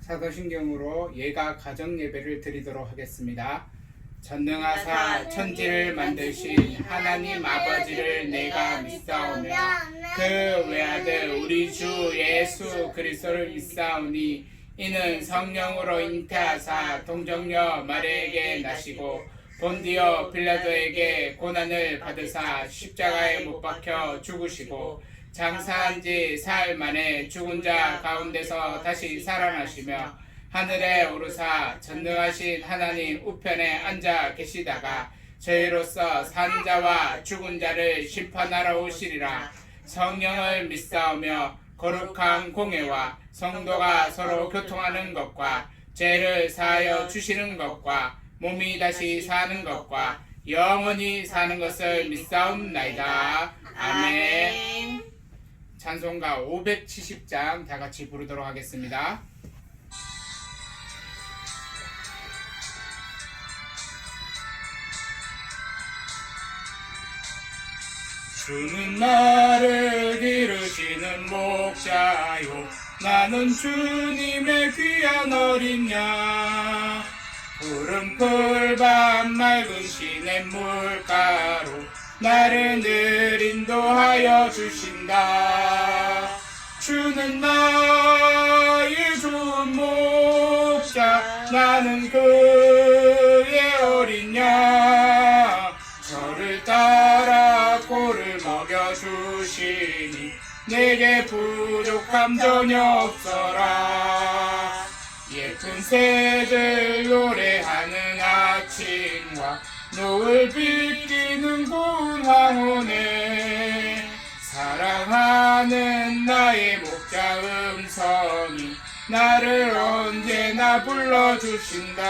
사도신경으로 예가 가정 예배를 드리도록 하겠습니다. 전능하사 천지를 만드신 하나님 아버지를 내가 믿사오며 그 외아들 우리 주 예수 그리스도를 믿사오니 이는 성령으로 잉태하사 동정녀 마리아에게 나시고 본디오 빌라도에게 고난을 받으사 십자가에 못 박혀 죽으시고 장사한 지 사흘 만에 죽은 자 가운데서 다시 살아나시며 하늘에 오르사 전능하신 하나님 우편에 앉아 계시다가 저희로서 산 자와 죽은 자를 심판하러 오시리라. 성령을 믿사오며 거룩한 공회와 성도가 서로 교통하는 것과 죄를 사하여 주시는 것과 몸이 다시 사는 것과 영원히 사는 것을 믿사옵나이다. 아멘. 찬송가 570장 다 같이 부르도록 하겠습니다. 주는 나를 기르시는 목자요 나는 주님의 귀한 어린 양 푸른 풀밭 맑은 시냇 물가로 나를 늘 인도하여 주신다. 주는 나의 좋은 목자 나는 그의 어린 양 저를 따라 꼴을 먹여주시니 내게 부족함 전혀 없어라. 예쁜 새들 노래하는 아침과 노을 비끼는 고운 황혼에 사랑하는 나의 목자 음성이 나를 언제나 불러주신다.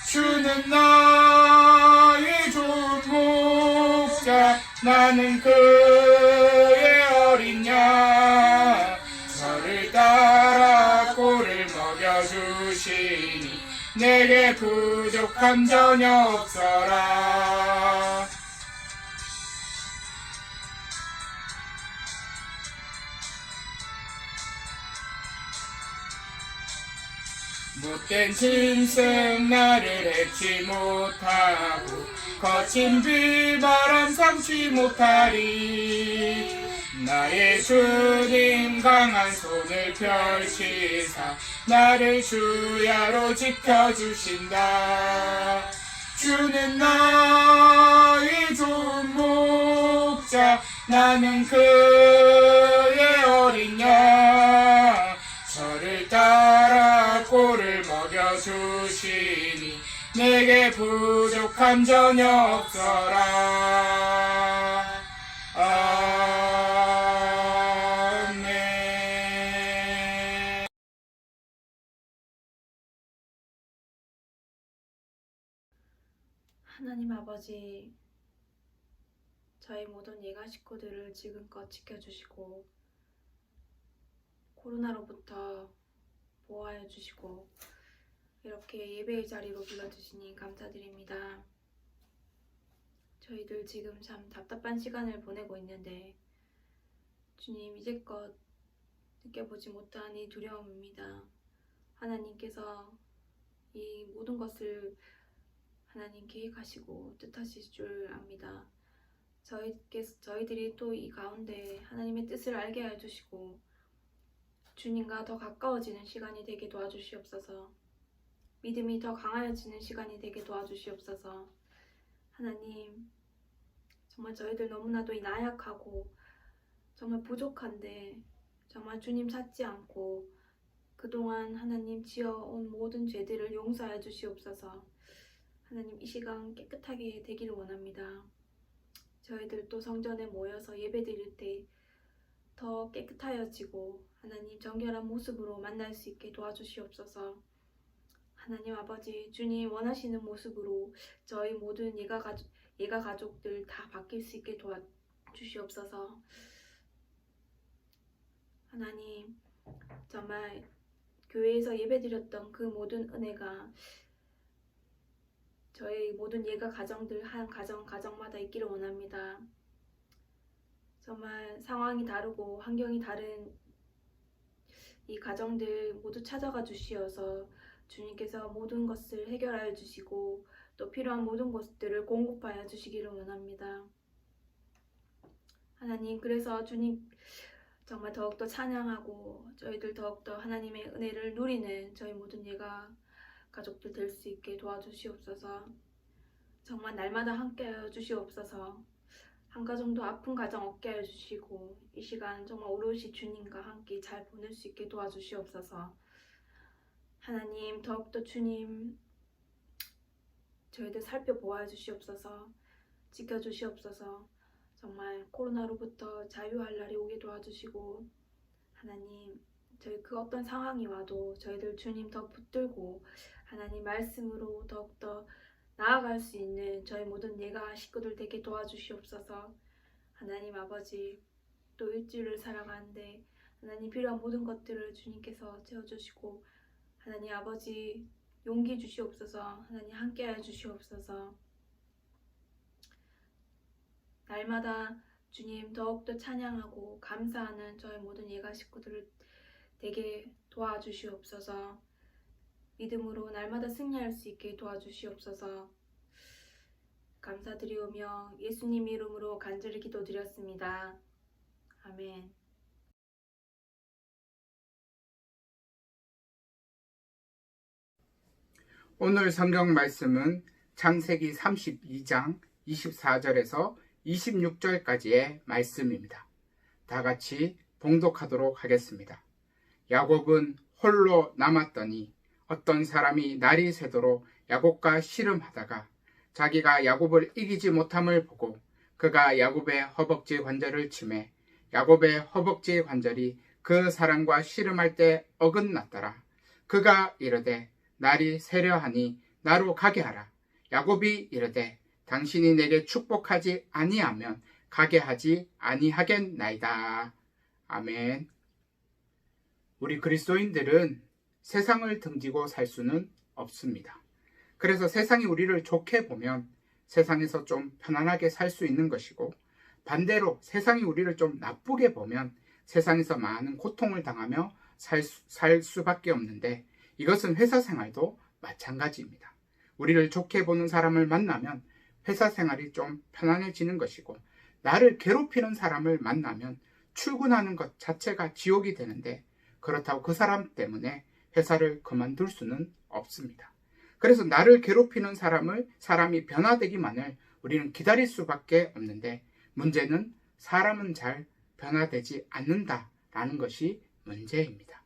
주는 나의 좋은 목자 나는 그의 어린 양 저를 따라 꼴을 먹여주시니 내게 부족함 전혀 없어라. 못된 짐승 나를 해치 못하고 거친 비바람 삼지 못하리. 나의 주님 강한 손을 펼치사 나를 주야로 지켜주신다. 주는 나의 좋은 목자 나는 그의 어린 양 저를 따라 꼴을 먹여주시니 내게 부족함 전혀 없어라. 아멘. 하나님 아버지, 저희 모든 예가 식구들을 지금껏 지켜주시고 코로나로부터 보호하여 주시고 이렇게 예배의 자리로 불러주시니 감사드립니다. 저희들 지금 참 답답한 시간을 보내고 있는데 주님 이제껏 느껴보지 못한 이 두려움입니다. 하나님께서 이 모든 것을 하나님 계획하시고 뜻하실 줄 압니다. 저희들이 또 이 가운데 하나님의 뜻을 알게 하여 주시고 주님과 더 가까워지는 시간이 되게 도와주시옵소서. 믿음이 더 강하여지는 시간이 되게 도와주시옵소서. 하나님, 정말 저희들 너무나도 나약하고 정말 부족한데 정말 주님 찾지 않고 그동안 하나님 지어온 모든 죄들을 용서하여 주시옵소서. 하나님 이 시간 깨끗하게 되기를 원합니다. 저희들 또 성전에 모여서 예배 드릴 때 더 깨끗하여지고 하나님 정결한 모습으로 만날 수 있게 도와주시옵소서. 하나님 아버지, 주님 원하시는 모습으로 저희 모든 예가 가족들 다 바뀔 수 있게 도와주시옵소서. 하나님, 정말 교회에서 예배드렸던 그 모든 은혜가 저희 모든 예가 가정들 한 가정마다 있기를 원합니다. 정말 상황이 다르고 환경이 다른 이 가정들 모두 찾아가 주시어서 주님께서 모든 것을 해결하여 주시고 또 필요한 모든 것들을 공급하여 주시기를 원합니다. 하나님, 그래서 주님 정말 더욱더 찬양하고 저희들 더욱더 하나님의 은혜를 누리는 저희 모든 예가 가족들 될 수 있게 도와주시옵소서. 정말 날마다 함께하여 주시옵소서. 한 가정도 아픈 가정 없게 하여 주시고 이 시간 정말 오롯이 주님과 함께 잘 보낼 수 있게 도와주시옵소서. 하나님, 더욱더 주님 저희들 살펴보아 주시옵소서. 지켜주시옵소서. 정말 코로나로부터 자유할 날이 오게 도와주시고 하나님, 저희 그 어떤 상황이 와도 저희들 주님 더 붙들고 하나님 말씀으로 더욱더 나아갈 수 있는 저희 모든 예가 식구들 되게 도와주시옵소서. 하나님 아버지, 또 일주일을 살아가는데 하나님 필요한 모든 것들을 주님께서 채워주시고 하나님 아버지 용기 주시옵소서. 하나님 함께하여 주시옵소서. 날마다 주님 더욱더 찬양하고 감사하는 저희 모든 예가 식구들을 되게 도와주시옵소서. 믿음으로 날마다 승리할 수 있게 도와주시옵소서. 감사드리오며 예수님 이름으로 간절히 기도드렸습니다. 아멘. 오늘 성경 말씀은 창세기 32장 24절에서 26절까지의 말씀입니다. 다 같이 봉독하도록 하겠습니다. 야곱은 홀로 남았더니 어떤 사람이 날이 새도록 야곱과 씨름하다가 자기가 야곱을 이기지 못함을 보고 그가 야곱의 허벅지 관절을 치매 야곱의 허벅지 관절이 그 사람과 씨름할 때 어긋났더라. 그가 이르되 날이 새려 하니 나로 가게 하라. 야곱이 이르되 당신이 내게 축복하지 아니하면 가게 하지 아니하겠나이다. 아멘. 우리 그리스도인들은 세상을 등지고 살 수는 없습니다. 그래서 세상이 우리를 좋게 보면 세상에서 좀 편안하게 살 수 있는 것이고, 반대로 세상이 우리를 좀 나쁘게 보면 세상에서 많은 고통을 당하며 살 수밖에 없는데, 이것은 회사 생활도 마찬가지입니다. 우리를 좋게 보는 사람을 만나면 회사 생활이 좀 편안해지는 것이고, 나를 괴롭히는 사람을 만나면 출근하는 것 자체가 지옥이 되는데, 그렇다고 그 사람 때문에 회사를 그만둘 수는 없습니다. 그래서 나를 괴롭히는 사람이 변화되기만을 우리는 기다릴 수밖에 없는데, 문제는 사람은 잘 변화되지 않는다라는 것이 문제입니다.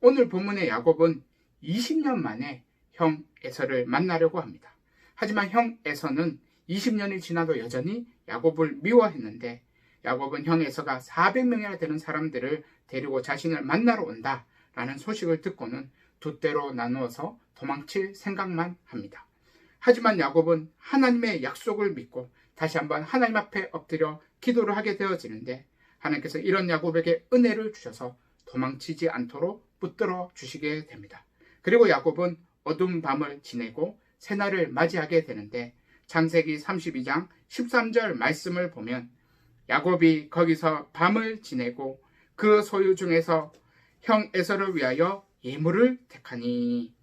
오늘 본문의 야곱은 20년 만에 형 에서를 만나려고 합니다. 하지만 형 에서는 20년이 지나도 여전히 야곱을 미워했는데, 야곱은 형 에서가 400명이나 되는 사람들을 데리고 자신을 만나러 온다라는 소식을 듣고는 두 때로 나누어서 도망칠 생각만 합니다. 하지만 야곱은 하나님의 약속을 믿고 다시 한번 하나님 앞에 엎드려 기도를 하게 되어지는데, 하나님께서 이런 야곱에게 은혜를 주셔서 도망치지 않도록 붙들어 주시게 됩니다. 그리고 야곱은 어두운 밤을 지내고 새날을 맞이하게 되는데, 창세기 32장 13절 말씀을 보면 야곱이 거기서 밤을 지내고 그 소유 중에서 형 에서를 위하여 예물을 택하니.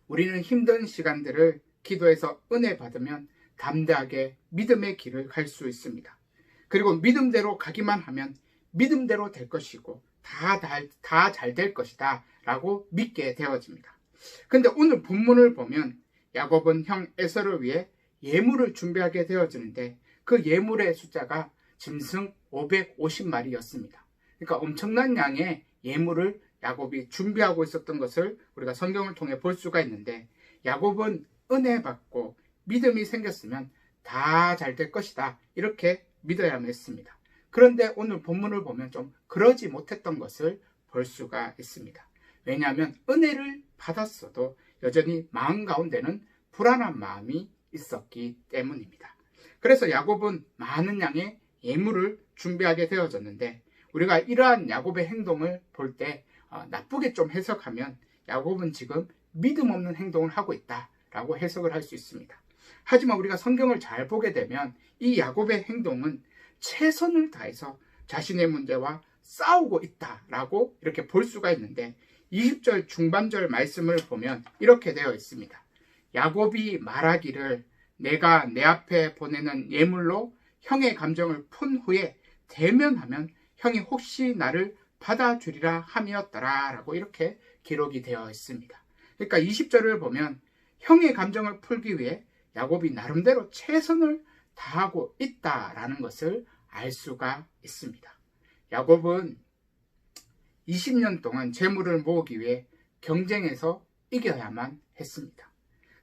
우리는 힘든 시간들을 기도해서 은혜 받으면 담대하게 믿음의 길을 갈 수 있습니다. 그리고 믿음대로 가기만 하면 믿음대로 될 것이고 다 잘 될 것이다 라고 믿게 되어집니다. 근데 오늘 본문을 보면 야곱은 형 에서를 위해 예물을 준비하게 되어지는데, 그 예물의 숫자가 짐승 550마리였습니다. 그러니까 엄청난 양의 예물을 야곱이 준비하고 있었던 것을 우리가 성경을 통해 볼 수가 있는데, 야곱은 은혜 받고 믿음이 생겼으면 다 잘 될 것이다 이렇게 믿어야만 했습니다. 그런데 오늘 본문을 보면 좀 그러지 못했던 것을 볼 수가 있습니다. 왜냐하면 은혜를 받았어도 여전히 마음 가운데는 불안한 마음이 있었기 때문입니다. 그래서 야곱은 많은 양의 예물을 준비하게 되어졌는데, 우리가 이러한 야곱의 행동을 볼 때 나쁘게 좀 해석하면 야곱은 지금 믿음 없는 행동을 하고 있다라고 해석을 할 수 있습니다. 하지만 우리가 성경을 잘 보게 되면 이 야곱의 행동은 최선을 다해서 자신의 문제와 싸우고 있다라고 이렇게 볼 수가 있는데 20절 중반절 말씀을 보면 이렇게 되어 있습니다. 야곱이 말하기를 내가 내 앞에 보내는 예물로 형의 감정을 푼 후에 대면하면 형이 혹시 나를 받아주리라 함이었더라 라고 이렇게 기록이 되어 있습니다. 그러니까 20절을 보면 형의 감정을 풀기 위해 야곱이 나름대로 최선을 다하고 있다라는 것을 알 수가 있습니다. 야곱은 20년 동안 재물을 모으기 위해 경쟁에서 이겨야만 했습니다.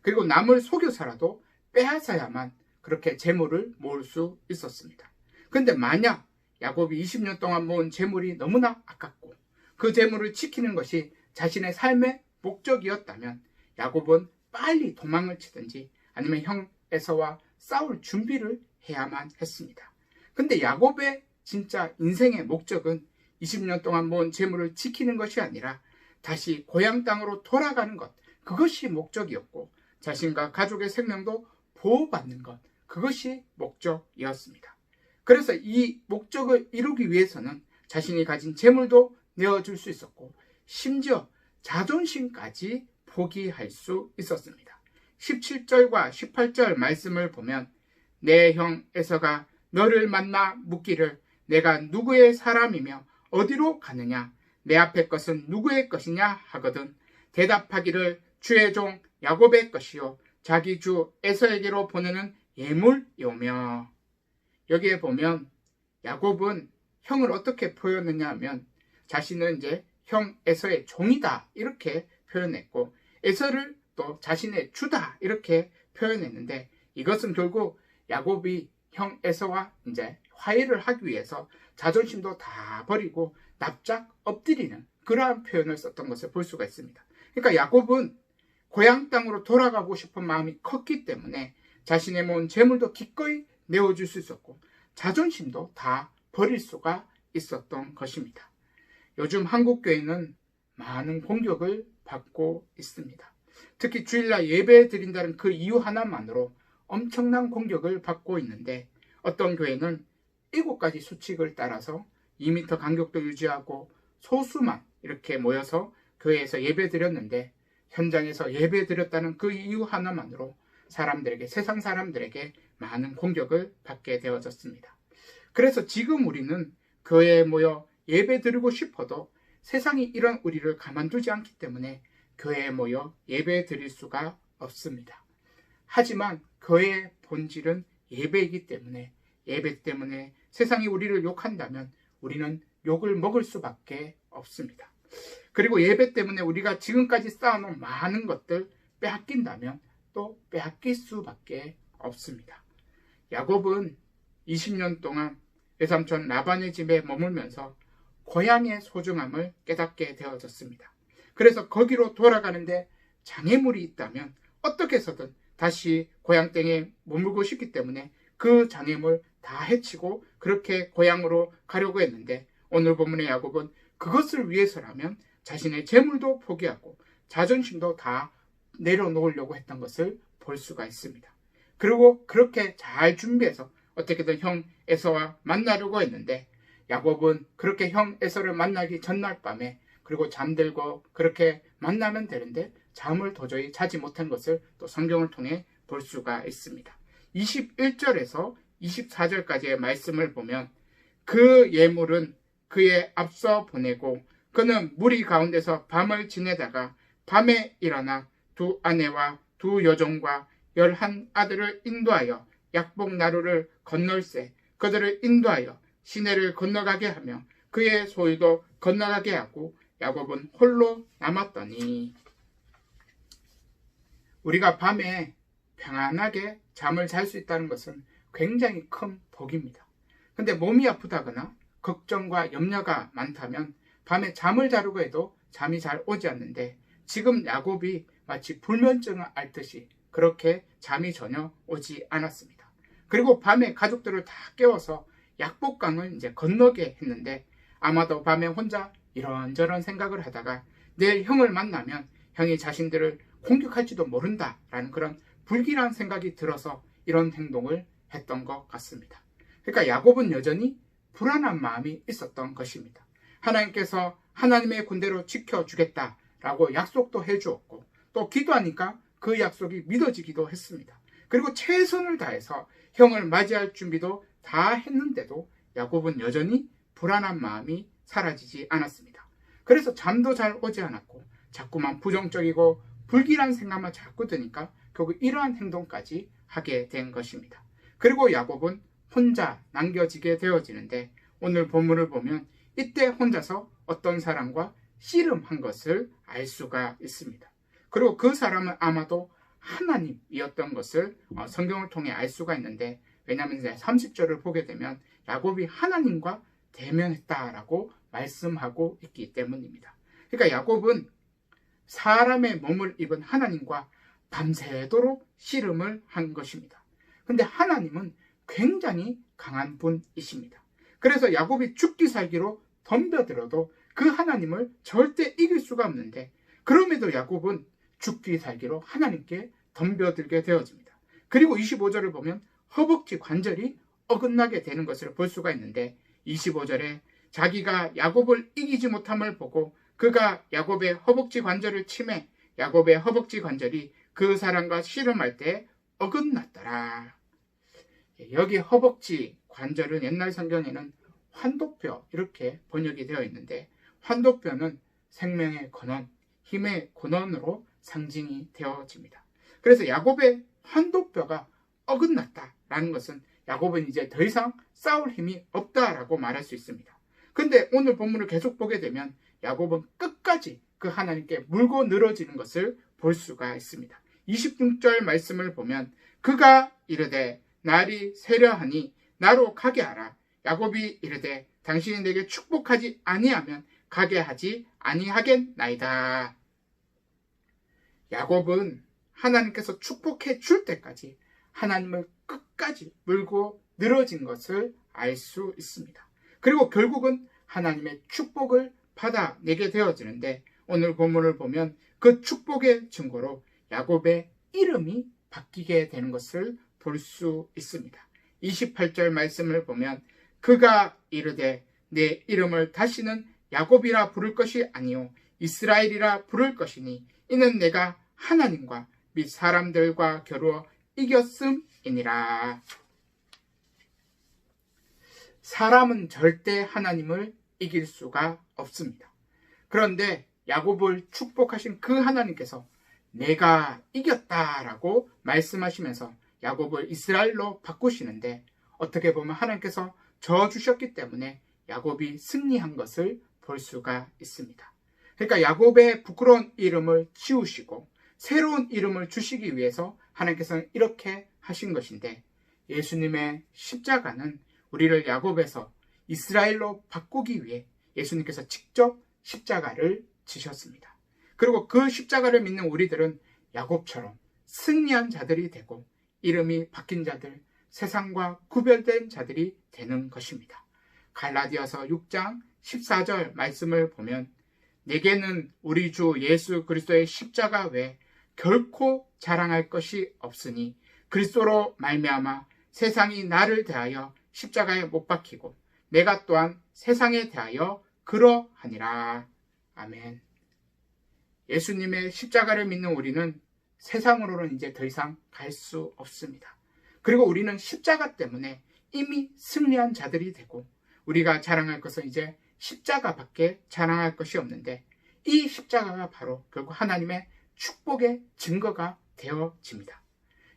그리고 남을 속여서라도 빼앗아야만 그렇게 재물을 모을 수 있었습니다. 그런데 만약 야곱이 20년 동안 모은 재물이 너무나 아깝고 그 재물을 지키는 것이 자신의 삶의 목적이었다면 야곱은 빨리 도망을 치든지 아니면 형 에서와 싸울 준비를 해야만 했습니다. 근데 야곱의 진짜 인생의 목적은 20년 동안 모은 재물을 지키는 것이 아니라 다시 고향 땅으로 돌아가는 것, 그것이 목적이었고 자신과 가족의 생명도 보호받는 것, 그것이 목적이었습니다. 그래서 이 목적을 이루기 위해서는 자신이 가진 재물도 내어줄 수 있었고 심지어 자존심까지 포기할 수 있었습니다. 17절과 18절 말씀을 보면 내 형 에서가 너를 만나 묻기를 내가 누구의 사람이며 어디로 가느냐 내 앞의 것은 누구의 것이냐 하거든 대답하기를 주의 종 야곱의 것이요 자기 주 에서에게로 보내는 예물이오며. 여기에 보면 야곱은 형을 어떻게 표현했냐 하면 자신은 이제 형 에서의 종이다 이렇게 표현했고 에서를 또 자신의 주다 이렇게 표현했는데 이것은 결국 야곱이 형 에서와 이제 화해를 하기 위해서 자존심도 다 버리고 납작 엎드리는 그러한 표현을 썼던 것을 볼 수가 있습니다. 그러니까 야곱은 고향 땅으로 돌아가고 싶은 마음이 컸기 때문에 자신의 모은 재물도 기꺼이 내어줄 수 있었고 자존심도 다 버릴 수가 있었던 것입니다. 요즘 한국교회는 많은 공격을 받고 있습니다. 특히 주일날 예배 드린다는 그 이유 하나만으로 엄청난 공격을 받고 있는데 어떤 교회는 7가지 수칙을 따라서 2m 간격도 유지하고 소수만 이렇게 모여서 교회에서 예배 드렸는데 현장에서 예배 드렸다는 그 이유 하나만으로 사람들에게 세상 사람들에게 많은 공격을 받게 되어졌습니다. 그래서 지금 우리는 교회에 모여 예배 드리고 싶어도 세상이 이런 우리를 가만두지 않기 때문에 교회에 모여 예배 드릴 수가 없습니다. 하지만 교회의 본질은 예배이기 때문에 예배 때문에 세상이 우리를 욕한다면 우리는 욕을 먹을 수밖에 없습니다. 그리고 예배 때문에 우리가 지금까지 쌓아놓은 많은 것들 빼앗긴다면 또 빼앗길 수밖에 없습니다. 야곱은 20년 동안 외삼촌 라반의 집에 머물면서 고향의 소중함을 깨닫게 되어졌습니다. 그래서 거기로 돌아가는데 장애물이 있다면 어떻게 해서든 다시 고향 땅에 머물고 싶기 때문에 그 장애물 다 해치고 그렇게 고향으로 가려고 했는데 오늘 본문의 야곱은 그것을 위해서라면 자신의 재물도 포기하고 자존심도 다 내려놓으려고 했던 것을 볼 수가 있습니다. 그리고 그렇게 잘 준비해서 어떻게든 형 에서와 만나려고 했는데 야곱은 그렇게 형 에서를 만나기 전날 밤에 그리고 잠들고 그렇게 만나면 되는데 잠을 도저히 자지 못한 것을 또 성경을 통해 볼 수가 있습니다. 21절에서 24절까지의 말씀을 보면 그 예물은 그의 앞서 보내고 그는 무리 가운데서 밤을 지내다가 밤에 일어나 2 아내와 2 여종과 11 아들을 인도하여 약복 나루를 건널세 그들을 인도하여 시내를 건너가게 하며 그의 소유도 건너가게 하고 야곱은 홀로 남았더니. 우리가 밤에 평안하게 잠을 잘 수 있다는 것은 굉장히 큰 복입니다. 근데 몸이 아프다거나 걱정과 염려가 많다면 밤에 잠을 자려고 해도 잠이 잘 오지 않는데 지금 야곱이 마치 불면증을 앓듯이 그렇게 잠이 전혀 오지 않았습니다. 그리고 밤에 가족들을 다 깨워서 약복강을 이제 건너게 했는데 아마도 밤에 혼자 이런저런 생각을 하다가 내일 형을 만나면 형이 자신들을 공격할지도 모른다라는 그런 불길한 생각이 들어서 이런 행동을 했던 것 같습니다. 그러니까 야곱은 여전히 불안한 마음이 있었던 것입니다. 하나님께서 하나님의 군대로 지켜주겠다라고 약속도 해주었고 또 기도하니까 그 약속이 믿어지기도 했습니다. 그리고 최선을 다해서 형을 맞이할 준비도 다 했는데도 야곱은 여전히 불안한 마음이 사라지지 않았습니다. 그래서 잠도 잘 오지 않았고 자꾸만 부정적이고 불길한 생각만 자꾸 드니까 결국 이러한 행동까지 하게 된 것입니다. 그리고 야곱은 혼자 남겨지게 되어지는데 오늘 본문을 보면 이때 혼자서 어떤 사람과 씨름한 것을 알 수가 있습니다. 그리고 그 사람은 아마도 하나님이었던 것을 성경을 통해 알 수가 있는데, 왜냐하면 이제 30절을 보게 되면 야곱이 하나님과 대면했다라고 말씀하고 있기 때문입니다. 그러니까 야곱은 사람의 몸을 입은 하나님과 밤새도록 씨름을 한 것입니다. 근데 하나님은 굉장히 강한 분이십니다. 그래서 야곱이 죽기 살기로 덤벼들어도 그 하나님을 절대 이길 수가 없는데, 그럼에도 야곱은 죽기 살기로 하나님께 덤벼들게 되어집니다. 그리고 25절을 보면 허벅지 관절이 어긋나게 되는 것을 볼 수가 있는데, 25절에 자기가 야곱을 이기지 못함을 보고 그가 야곱의 허벅지 관절을 치매 야곱의 허벅지 관절이 그 사람과 씨름할 때 어긋났더라. 여기 허벅지 관절은 옛날 성경에는 환도뼈 이렇게 번역이 되어 있는데, 환도뼈는 생명의 근원, 힘의 근원으로 상징이 되어집니다. 그래서 야곱의 환도뼈가 어긋났다라는 것은 야곱은 이제 더 이상 싸울 힘이 없다라고 말할 수 있습니다. 근데 오늘 본문을 계속 보게 되면 야곱은 끝까지 그 하나님께 물고 늘어지는 것을 볼 수가 있습니다. 26절 말씀을 보면 그가 이르되 날이 새려하니 나로 가게 하라. 야곱이 이르되 당신이 내게 축복하지 아니하면 가게 하지 아니하겠나이다. 야곱은 하나님께서 축복해 줄 때까지 하나님을 끝까지 물고 늘어진 것을 알 수 있습니다. 그리고 결국은 하나님의 축복을 받아내게 되어지는데, 오늘 본문을 보면 그 축복의 증거로 야곱의 이름이 바뀌게 되는 것을 볼 수 있습니다. 28절 말씀을 보면 그가 이르되 내 이름을 다시는 야곱이라 부를 것이 아니요 이스라엘이라 부를 것이니 이는 내가 하나님과 및 사람들과 겨루어 이겼음이니라. 사람은 절대 하나님을 이길 수가 없습니다. 그런데 야곱을 축복하신 그 하나님께서 내가 이겼다라고 말씀하시면서 야곱을 이스라엘로 바꾸시는데, 어떻게 보면 하나님께서 져주셨기 때문에 야곱이 승리한 것을 볼 수가 있습니다. 그러니까 야곱의 부끄러운 이름을 지우시고 새로운 이름을 주시기 위해서 하나님께서는 이렇게 하신 것인데, 예수님의 십자가는 우리를 야곱에서 이스라엘로 바꾸기 위해 예수님께서 직접 십자가를 지셨습니다. 그리고 그 십자가를 믿는 우리들은 야곱처럼 승리한 자들이 되고 이름이 바뀐 자들, 세상과 구별된 자들이 되는 것입니다. 갈라디아서 6장 14절 말씀을 보면 내게는 우리 주 예수 그리스도의 십자가 외에 결코 자랑할 것이 없으니 그리스도로 말미암아 세상이 나를 대하여 십자가에 못 박히고 내가 또한 세상에 대하여 그러하니라. 아멘. 예수님의 십자가를 믿는 우리는 세상으로는 이제 더 이상 갈 수 없습니다. 그리고 우리는 십자가 때문에 이미 승리한 자들이 되고 우리가 자랑할 것은 이제 십자가밖에 자랑할 것이 없는데, 이 십자가가 바로 결국 하나님의 축복의 증거가 되어집니다.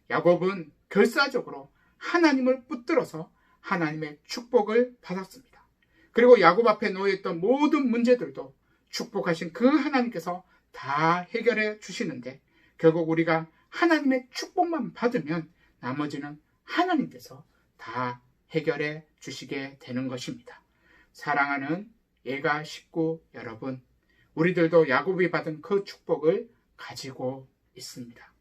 야곱은 결사적으로 하나님을 붙들어서 하나님의 축복을 받았습니다. 그리고 야곱 앞에 놓여있던 모든 문제들도 축복하신 그 하나님께서 다 해결해 주시는데, 결국 우리가 하나님의 축복만 받으면 나머지는 하나님께서 다 해결해 주시게 되는 것입니다. 사랑하는 예가 식구 여러분, 우리들도 야곱이 받은 그 축복을 가지고 있습니다.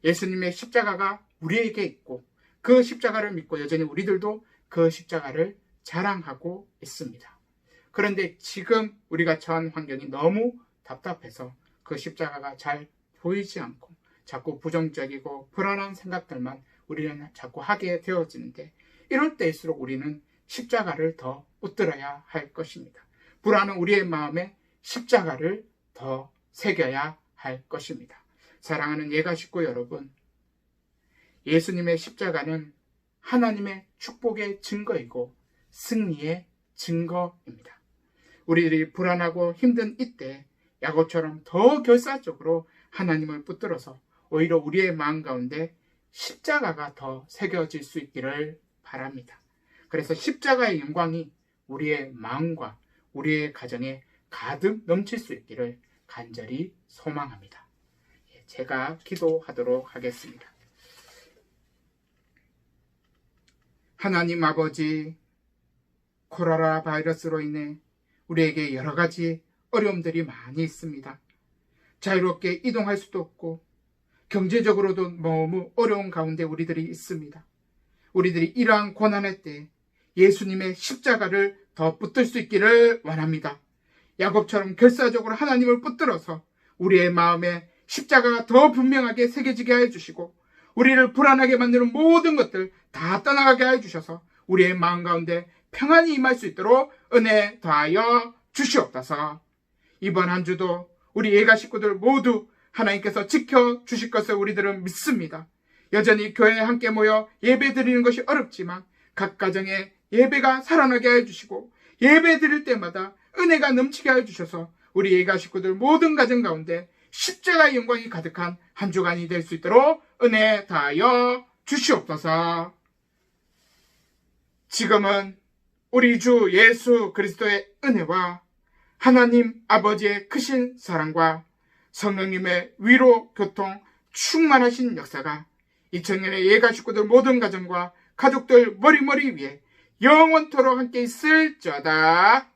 예수님의 십자가가 우리에게 있고 그 십자가를 믿고 여전히 우리들도 그 십자가를 자랑하고 있습니다. 그런데 지금 우리가 처한 환경이 너무 답답해서 그 십자가가 잘 보이지 않고 자꾸 부정적이고 불안한 생각들만 우리는 자꾸 하게 되어지는데, 이럴 때일수록 우리는 십자가를 더 붙들어야 할 것입니다. 불안한 우리의 마음에 십자가를 더 새겨야 할 것입니다. 사랑하는 예가 식구 여러분, 예수님의 십자가는 하나님의 축복의 증거이고 승리의 증거입니다. 우리들이 불안하고 힘든 이때 야곱처럼 더 결사적으로 하나님을 붙들어서 오히려 우리의 마음 가운데 십자가가 더 새겨질 수 있기를 바랍니다. 그래서 십자가의 영광이 우리의 마음과 우리의 가정에 가득 넘칠 수 있기를 간절히 소망합니다. 제가 기도하도록 하겠습니다. 하나님 아버지, 코로나 바이러스로 인해 우리에게 여러 가지 어려움들이 많이 있습니다. 자유롭게 이동할 수도 없고 경제적으로도 너무 어려운 가운데 우리들이 있습니다. 우리들이 이러한 고난의 때 예수님의 십자가를 더 붙들 수 있기를 원합니다. 야곱처럼 결사적으로 하나님을 붙들어서 우리의 마음에 십자가가 더 분명하게 새겨지게 하여 주시고 우리를 불안하게 만드는 모든 것들 다 떠나가게 하여 주셔서 우리의 마음 가운데 평안이 임할 수 있도록 은혜 더하여 주시옵소서. 이번 한 주도 우리 예가 식구들 모두 하나님께서 지켜주실 것을 우리들은 믿습니다. 여전히 교회에 함께 모여 예배 드리는 것이 어렵지만 각 가정에 예배가 살아나게 하여 주시고 예배 드릴 때마다 은혜가 넘치게 하여 주셔서 우리 예가 식구들 모든 가정 가운데 십자가의 영광이 가득한 한 주간이 될 수 있도록 은혜 다하여 주시옵소서. 지금은 우리 주 예수 그리스도의 은혜와 하나님 아버지의 크신 사랑과 성령님의 위로, 교통, 충만하신 역사가 2000년의 예가 식구들 모든 가정과 가족들 머리머리 위에 영원토록 함께 있을지어다.